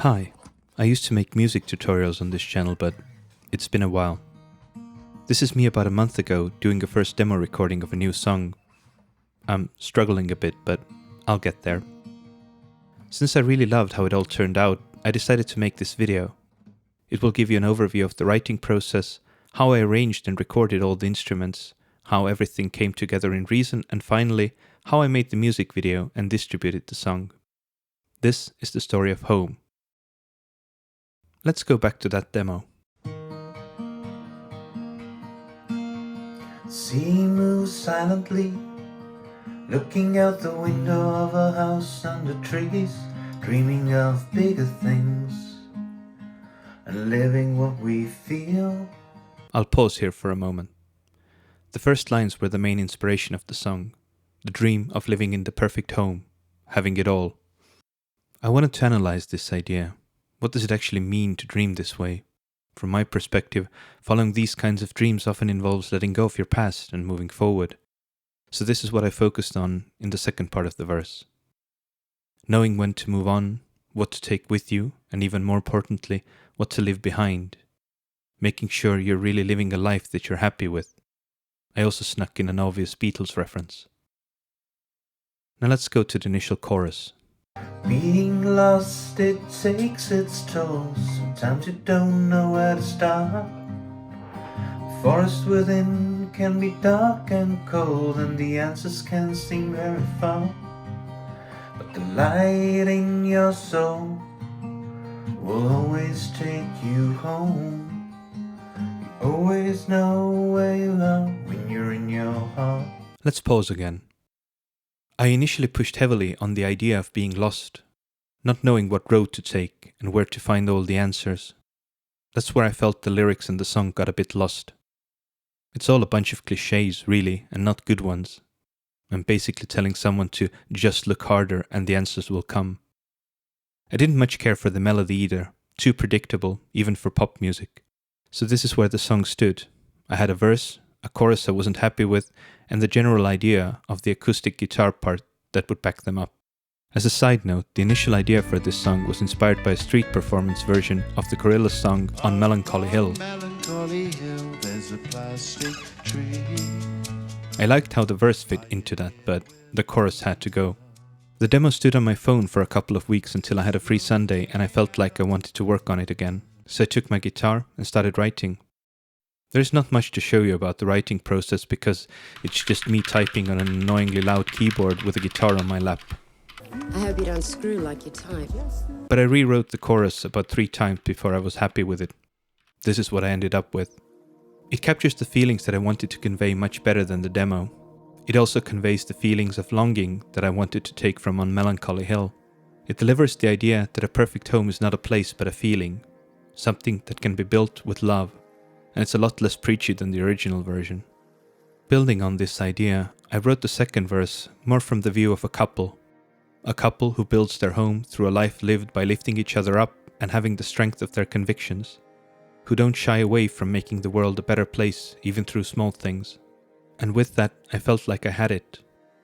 Hi, I used to make music tutorials on this channel, but it's been a while. This is me about a month ago doing a first demo recording of a new song. I'm struggling a bit, but I'll get there. Since I really loved how it all turned out, I decided to make this video. It will give you an overview of the writing process, how I arranged and recorded all the instruments, how everything came together in Reason, and finally, how I made the music video and distributed the song. This is the story of Home. Let's go back to that demo. Sea moves silently, looking out the window of a house under trees, dreaming of bigger things and living what we feel. I'll pause here for a moment. The first lines were the main inspiration of the song, the dream of living in the perfect home, having it all. I wanted to analyze this idea. What does it actually mean to dream this way? From my perspective, following these kinds of dreams often involves letting go of your past and moving forward. So this is what I focused on in the second part of the verse. Knowing when to move on, what to take with you, and even more importantly, what to leave behind. Making sure you're really living a life that you're happy with. I also snuck in an obvious Beatles reference. Now let's go to the initial chorus. Being lost, it takes its toll. Sometimes you don't know where to start. The forest within can be dark and cold, and the answers can seem very far. But the light in your soul will always take you home. You always know where you are when you're in your heart. Let's pause again. I initially pushed heavily on the idea of being lost, not knowing what road to take and where to find all the answers. That's where I felt the lyrics and the song got a bit lost. It's all a bunch of cliches, really, and not good ones. I'm basically telling someone to just look harder and the answers will come. I didn't much care for the melody either, too predictable, even for pop music. So this is where the song stood. I had a verse, a chorus I wasn't happy with, and the general idea of the acoustic guitar part that would back them up. As a side note, the initial idea for this song was inspired by a street performance version of the Gorillaz song On Melancholy Hill. I liked how the verse fit into that, but the chorus had to go. The demo stood on my phone for a couple of weeks until I had a free Sunday and I felt like I wanted to work on it again, so I took my guitar and started writing. There's not much to show you about the writing process because it's just me typing on an annoyingly loud keyboard with a guitar on my lap. I hope you don't screw like you type. But I rewrote the chorus about 3 times before I was happy with it. This is what I ended up with. It captures the feelings that I wanted to convey much better than the demo. It also conveys the feelings of longing that I wanted to take from On Melancholy Hill. It delivers the idea that a perfect home is not a place but a feeling, something that can be built with love. And it's a lot less preachy than the original version. Building on this idea, I wrote the second verse more from the view of a couple who builds their home through a life lived by lifting each other up and having the strength of their convictions, who don't shy away from making the world a better place even through small things. And with that, I felt like I had it.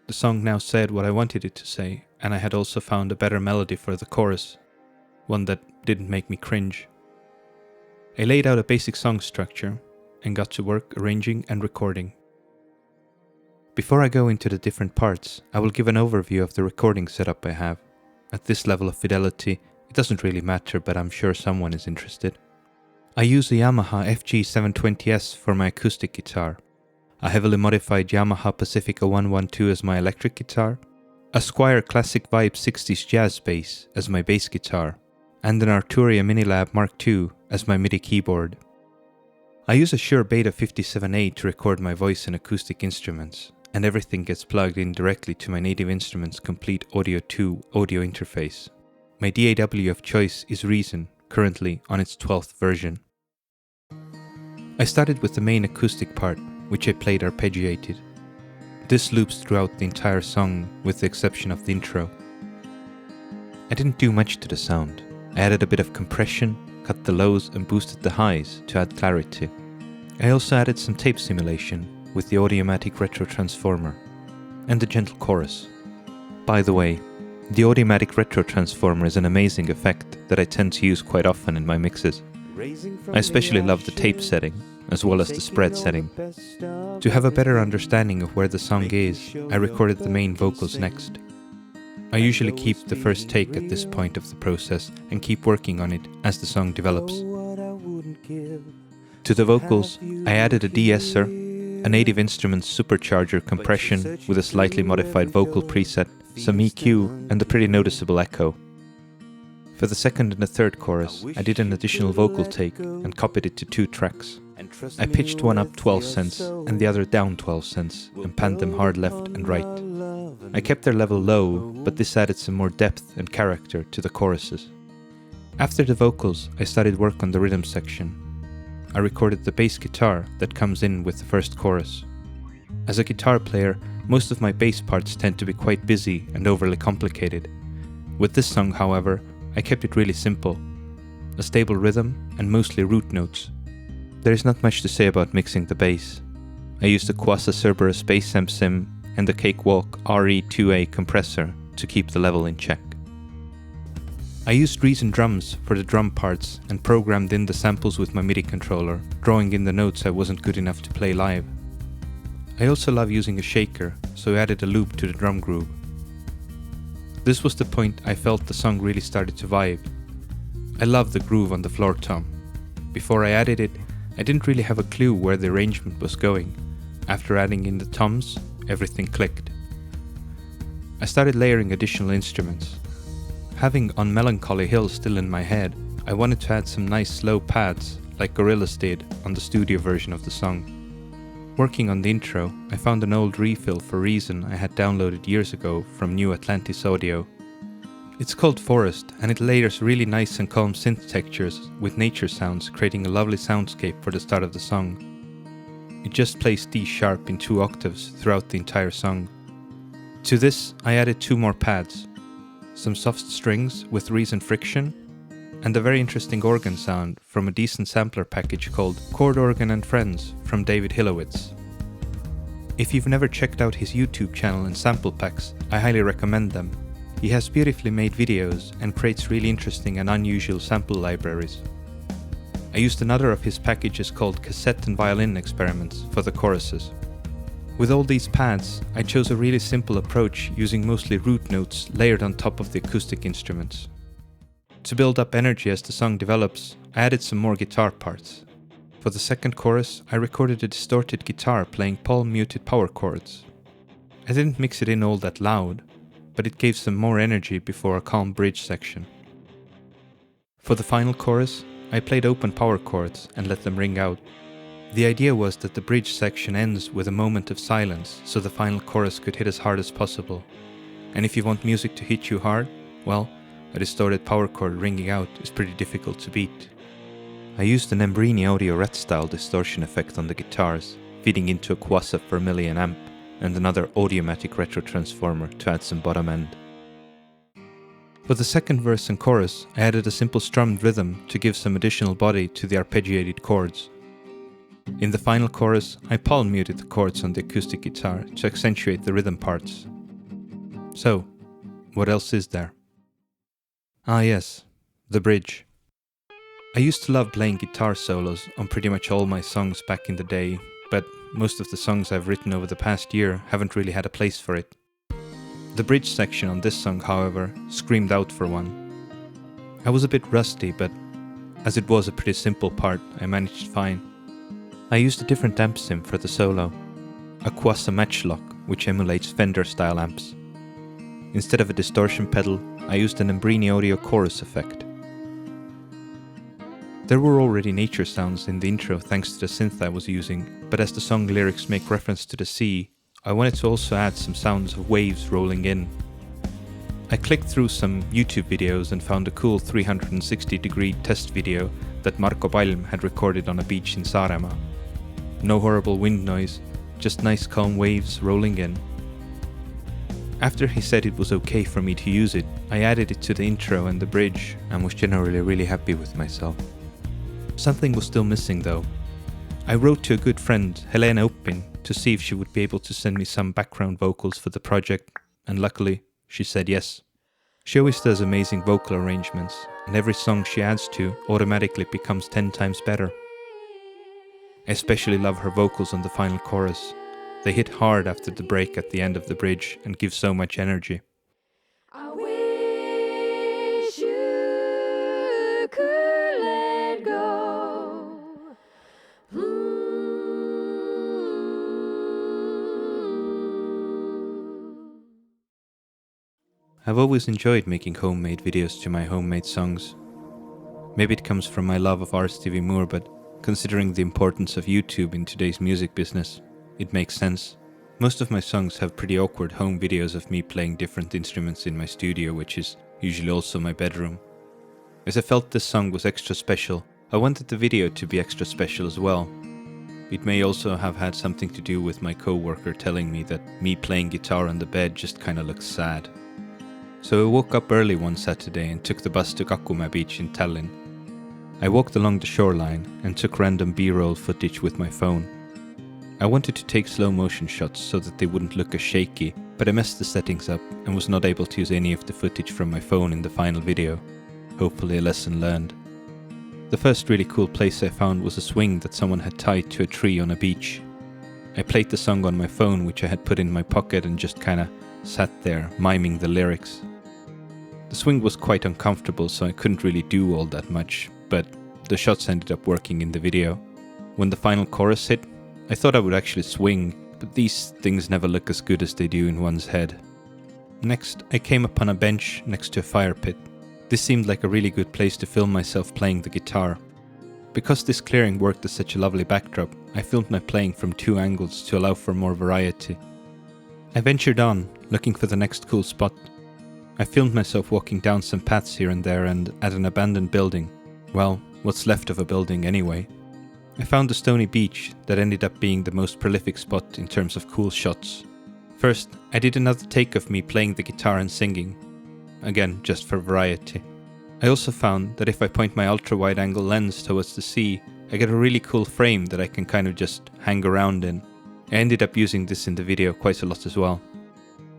The song now said what I wanted it to say, and I had also found a better melody for the chorus, one that didn't make me cringe. I laid out a basic song structure and got to work arranging and recording. Before I go into the different parts, I will give an overview of the recording setup I have. At this level of fidelity, it doesn't really matter, but I'm sure someone is interested. I use a Yamaha FG720S for my acoustic guitar, a heavily modified Yamaha Pacifica 112 as my electric guitar, a Squier Classic Vibe 60s jazz bass as my bass guitar, and an Arturia Minilab Mark II as my MIDI keyboard. I use a Shure Beta 57A to record my voice and acoustic instruments, and everything gets plugged in directly to my Native Instruments Complete Audio 2 audio interface. My DAW of choice is Reason, currently on its 12th version. I started with the main acoustic part, which I played arpeggiated. This loops throughout the entire song, with the exception of the intro. I didn't do much to the sound. I added a bit of compression, cut the lows and boosted the highs to add clarity. I also added some tape simulation with the Audiomatic Retro Transformer and a gentle chorus. By the way, The Audiomatic Retro Transformer is an amazing effect that I tend to use quite often in my mixes. I especially love the tape setting, as well as the spread setting. To have a better understanding of where the song is, I recorded the main vocals next. I usually keep the first take at this point of the process and keep working on it as the song develops. To the vocals, I added a de-esser, a Native Instruments supercharger compression with a slightly modified vocal preset, some EQ, and a pretty noticeable echo. For the second and the third chorus, I did an additional vocal take and copied it to 2 tracks. I pitched one up 12 cents and the other down 12 cents and panned them hard left and right. I kept their level low, but this added some more depth and character to the choruses. After the vocals, I started work on the rhythm section. I recorded the bass guitar that comes in with the first chorus. As a guitar player, most of my bass parts tend to be quite busy and overly complicated. With this song, however, I kept it really simple. A stable rhythm and mostly root notes. There is not much to say about mixing the bass. I used a Quassa Cerberus bass amp sim and the Cakewalk RE2A compressor to keep the level in check. I used Reason drums for the drum parts and programmed in the samples with my MIDI controller, drawing in the notes I wasn't good enough to play live. I also love using a shaker, so I added a loop to the drum groove. This was the point I felt the song really started to vibe. I love the groove on the floor tom. Before I added it, I didn't really have a clue where the arrangement was going. After adding in the toms, everything clicked. I started layering additional instruments. Having On Melancholy Hill still in my head, I wanted to add some nice slow pads, like Gorillaz did on the studio version of the song. Working on the intro, I found an old refill for Reason I had downloaded years ago from New Atlantis Audio. It's called Forest, and it layers really nice and calm synth textures with nature sounds, creating a lovely soundscape for the start of the song. It just plays D sharp in 2 octaves throughout the entire song. To this, I added 2 more pads, some soft strings with Reason friction, and a very interesting organ sound from a decent sampler package called Chord Organ and Friends from David Hillowitz. If you've never checked out his YouTube channel and sample packs, I highly recommend them. He has beautifully made videos and creates really interesting and unusual sample libraries. I used another of his packages called Cassette and Violin Experiments for the choruses. With all these pads, I chose a really simple approach using mostly root notes layered on top of the acoustic instruments. To build up energy as the song develops, I added some more guitar parts. For the second chorus, I recorded a distorted guitar playing palm-muted power chords. I didn't mix it in all that loud, but it gave some more energy before a calm bridge section. For the final chorus, I played open power chords and let them ring out. The idea was that the bridge section ends with a moment of silence so the final chorus could hit as hard as possible. And if you want music to hit you hard, well, a distorted power chord ringing out is pretty difficult to beat. I used an Embrini Audio Ret style distortion effect on the guitars, feeding into a Quassa Vermilion amp and another Audiomatic Retro Transformer to add some bottom end. For the second verse and chorus, I added a simple strummed rhythm to give some additional body to the arpeggiated chords. In the final chorus, I palm muted the chords on the acoustic guitar to accentuate the rhythm parts. So, what else is there? Ah yes, the bridge. I used to love playing guitar solos on pretty much all my songs back in the day, but most of the songs I've written over the past year haven't really had a place for it. The bridge section on this song, however, screamed out for one. I was a bit rusty, but as it was a pretty simple part, I managed fine. I used a different amp sim for the solo, a Quassa Matchlock, which emulates Fender-style amps. Instead of a distortion pedal, I used an Embrini Audio chorus effect. There were already nature sounds in the intro thanks to the synth I was using, but as the song lyrics make reference to the sea, I wanted to also add some sounds of waves rolling in. I clicked through some YouTube videos and found a cool 360-degree test video that Marko Palm had recorded on a beach in Saaremaa. No horrible wind noise, just nice calm waves rolling in. After he said it was okay for me to use it, I added it to the intro and the bridge and was generally really happy with myself. Something was still missing though. I wrote to a good friend, Helena Uppin, to see if she would be able to send me some background vocals for the project, and luckily, she said yes. She always does amazing vocal arrangements, and every song she adds to automatically becomes 10 times better. I especially love her vocals on the final chorus. They hit hard after the break at the end of the bridge and give so much energy. I wish you could let go. I've always enjoyed making homemade videos to my homemade songs. Maybe it comes from my love of R. Moore, but considering the importance of YouTube in today's music business, it makes sense. Most of my songs have pretty awkward home videos of me playing different instruments in my studio, which is usually also my bedroom. As I felt this song was extra special, I wanted the video to be extra special as well. It may also have had something to do with my co-worker telling me that me playing guitar on the bed just kinda looks sad. So I woke up early one Saturday and took the bus to Kakumäe beach in Tallinn. I walked along the shoreline and took random B-roll footage with my phone. I wanted to take slow motion shots so that they wouldn't look as shaky, but I messed the settings up and was not able to use any of the footage from my phone in the final video. Hopefully a lesson learned. The first really cool place I found was a swing that someone had tied to a tree on a beach. I played the song on my phone, which I had put in my pocket, and just kinda sat there miming the lyrics. The swing was quite uncomfortable, so I couldn't really do all that much, but the shots ended up working in the video. When the final chorus hit, I thought I would actually swing, but these things never look as good as they do in one's head. Next, I came upon a bench next to a fire pit. This seemed like a really good place to film myself playing the guitar. Because this clearing worked as such a lovely backdrop, I filmed my playing from 2 angles to allow for more variety. I ventured on, looking for the next cool spot. I filmed myself walking down some paths here and there and at an abandoned building. Well, what's left of a building anyway. I found a stony beach that ended up being the most prolific spot in terms of cool shots. First, I did another take of me playing the guitar and singing. Again, just for variety. I also found that if I point my ultra-wide-angle lens towards the sea, I get a really cool frame that I can kind of just hang around in. I ended up using this in the video quite a lot as well.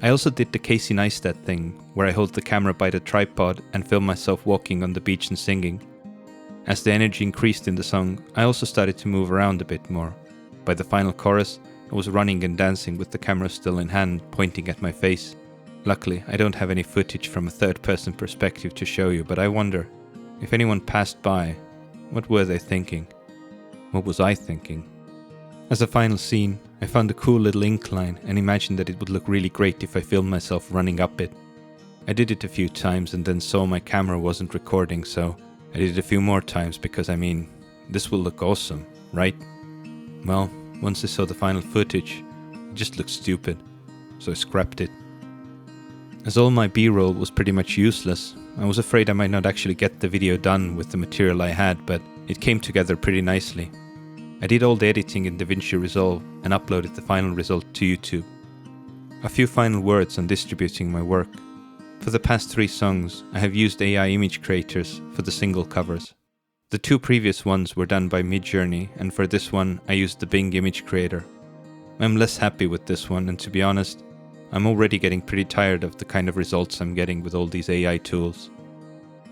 I also did the Casey Neistat thing, where I hold the camera by the tripod and film myself walking on the beach and singing. As the energy increased in the song, I also started to move around a bit more. By the final chorus, I was running and dancing with the camera still in hand, pointing at my face. Luckily, I don't have any footage from a third-person perspective to show you, but I wonder, if anyone passed by, what were they thinking? What was I thinking? As a final scene, I found a cool little incline and imagined that it would look really great if I filmed myself running up it. I did it a few times and then saw my camera wasn't recording, so I did it a few more times because this will look awesome, right? Well, once I saw the final footage, it just looked stupid, so I scrapped it. As all my B-roll was pretty much useless, I was afraid I might not actually get the video done with the material I had, but it came together pretty nicely. I did all the editing in DaVinci Resolve and uploaded the final result to YouTube. A few final words on distributing my work. For the past 3 songs, I have used AI image creators for the single covers. The 2 previous ones were done by Midjourney, and for this one I used the Bing image creator. I'm less happy with this one, and to be honest, I'm already getting pretty tired of the kind of results I'm getting with all these AI tools.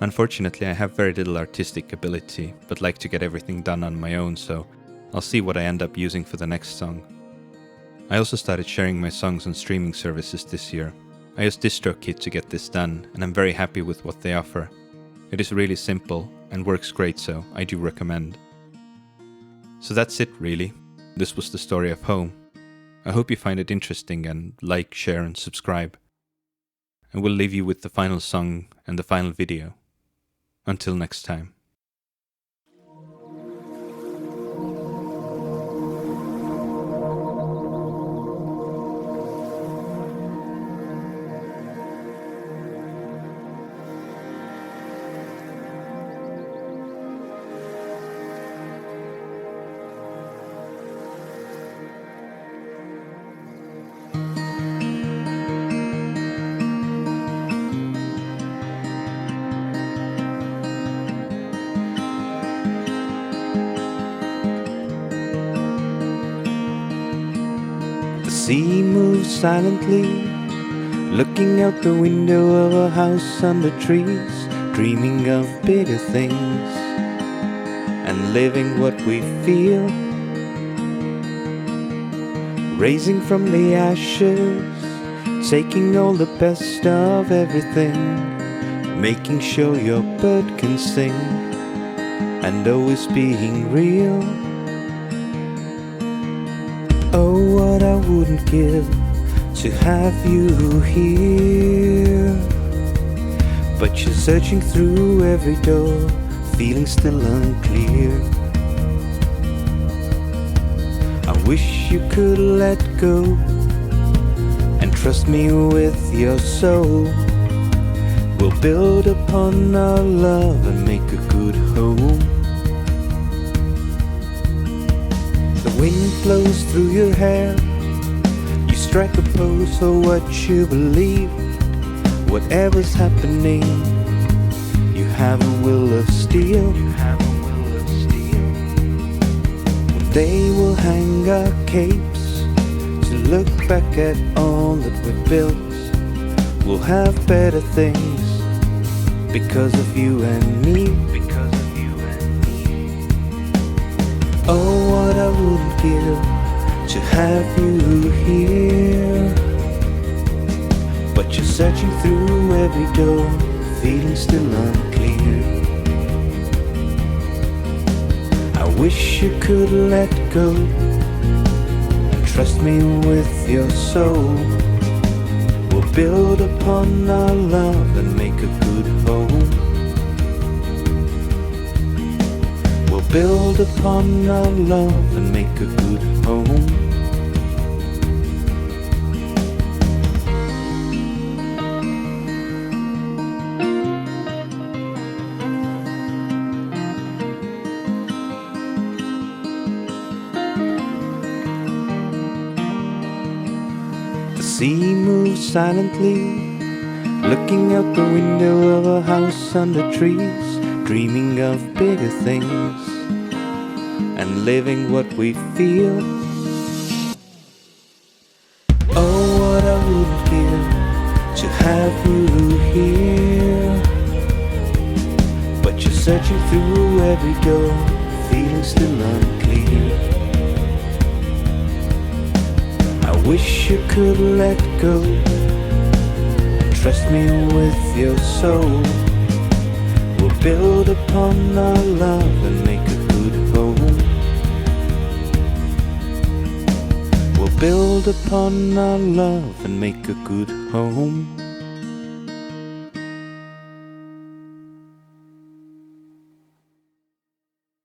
Unfortunately, I have very little artistic ability, but like to get everything done on my own, so I'll see what I end up using for the next song. I also started sharing my songs on streaming services this year. I used DistroKid to get this done, and I'm very happy with what they offer. It is really simple and works great, so I do recommend. So that's it really. This was the story of home. I hope you find it interesting and like, share and subscribe. And we'll leave you with the final song and the final video. Until next time. The sea moves silently, looking out the window of a house under trees, dreaming of bigger things and living what we feel, raising from the ashes, taking all the best of everything, making sure your bird can sing and always being real. Oh, what I wouldn't give to have you here, but you're searching through every door, feeling still unclear. I wish you could let go and trust me with your soul. We'll build upon our love and make a good home. The wind blows through your hair, you strike a pose for what you believe. Whatever's happening, you have a will of steel. They will hang our capes to look back at all that we've built. We'll have better things because of you and me. Oh, what I wouldn't give to have you here, but you're searching through every door, feeling still unclear. I wish you could let go and trust me with your soul. We'll build upon our love and make a good home. We'll build upon our love and make a good home. The sea moves silently, looking out the window of a house under trees, dreaming of bigger things and living what we feel. Oh, what I would give to have you here, but you're searching through every door, feeling still unclear. I wish you could let go and trust me with your soul. We'll build upon our love and make a good home. We'll build upon our love and make a good home.